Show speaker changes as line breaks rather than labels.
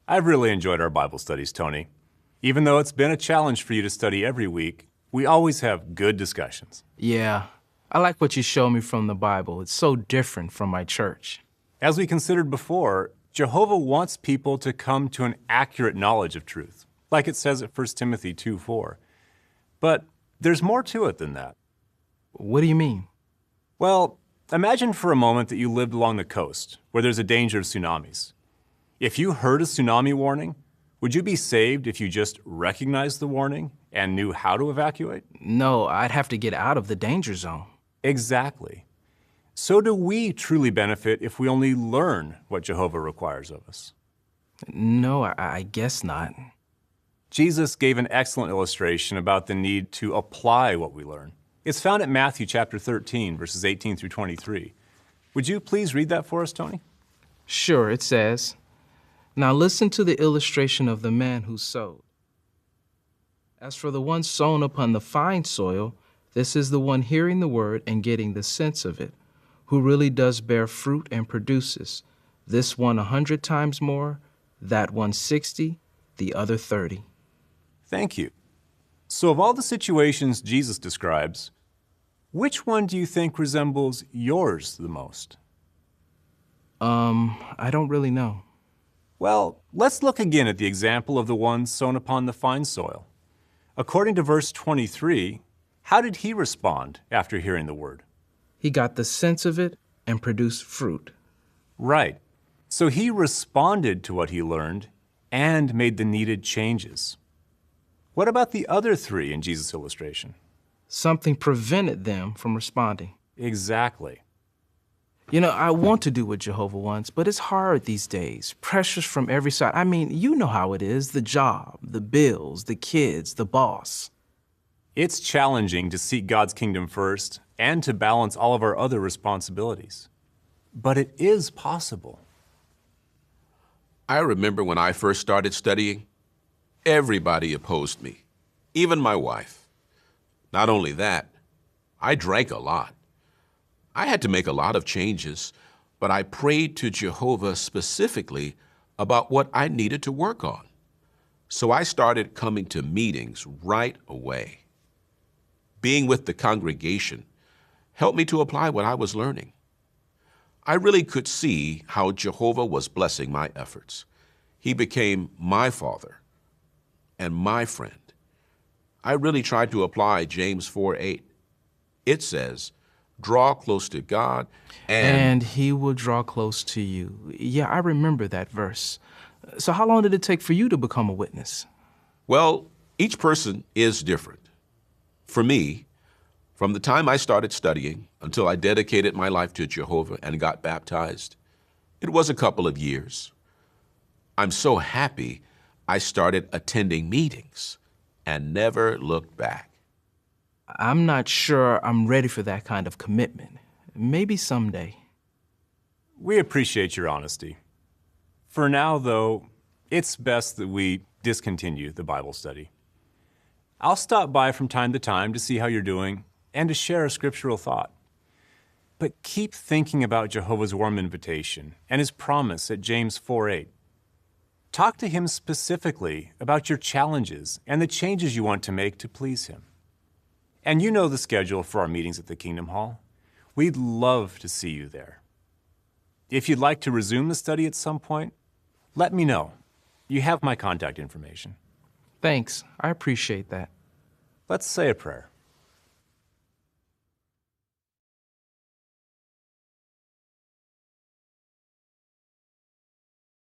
I've really enjoyed our Bible studies, Tony. Even though it's been a challenge for you to study every week, we always have good discussions.
Yeah, I like what you show me from the Bible. It's so different from my church.
As we considered before, Jehovah wants people to come to an accurate knowledge of truth, like it says at 1 Timothy 2:4. But there's more to it than that.
What do you mean?
Well, imagine for a moment that you lived along the coast, where there's a danger of tsunamis. If you heard a tsunami warning, would you be saved if you just recognized the warning and knew how to evacuate?
No, I'd have to get out of the danger zone.
Exactly. So do we truly benefit if we only learn what Jehovah requires of us?
No, I guess not.
Jesus gave an excellent illustration about the need to apply what we learn. It's found at Matthew chapter 13, verses 18 through 23. Would you please read that for us, Tony?
Sure, it says, "Now listen to the illustration of the man who sowed. As for the one sown upon the fine soil, this is the one hearing the word and getting the sense of it, who really does bear fruit and produces, this one 100 times more, that one 60, the other 30.
Thank you. So of all the situations Jesus describes, which one do you think resembles yours the most?
I don't really know.
Well, let's look again at the example of the one sown upon the fine soil. According to verse 23, how did he respond after hearing the word?
He got the sense of it and produced fruit.
Right. So he responded to what he learned and made the needed changes. What about the other three in Jesus' illustration?
Something prevented them from responding.
Exactly.
You know, I want to do what Jehovah wants, but it's hard these days. Pressures from every side. I mean, you know how it is. The job, the bills, the kids, the boss.
It's challenging to seek God's kingdom first and to balance all of our other responsibilities. But it is possible.
I remember when I first started studying, everybody opposed me, even my wife. Not only that, I drank a lot. I had to make a lot of changes, but I prayed to Jehovah specifically about what I needed to work on. So I started coming to meetings right away. Being with the congregation helped me to apply what I was learning. I really could see how Jehovah was blessing my efforts. He became my father and my friend. I really tried to apply James 4:8. It says, "Draw close to God
And he will draw close to you." Yeah, I remember that verse. So how long did it take for you to become a witness?
Well, each person is different. For me, from the time I started studying until I dedicated my life to Jehovah and got baptized, it was a couple of years. I'm so happy I started attending meetings and never looked back.
I'm not sure I'm ready for that kind of commitment. Maybe someday.
We appreciate your honesty. For now, though, it's best that we discontinue the Bible study. I'll stop by from time to time to see how you're doing and to share a scriptural thought. But keep thinking about Jehovah's warm invitation and his promise at James 4:8. Talk to him specifically about your challenges and the changes you want to make to please him. And you know the schedule for our meetings at the Kingdom Hall. We'd love to see you there. If you'd like to resume the study at some point, let me know. You have my contact information.
Thanks. I appreciate that.
Let's say a prayer.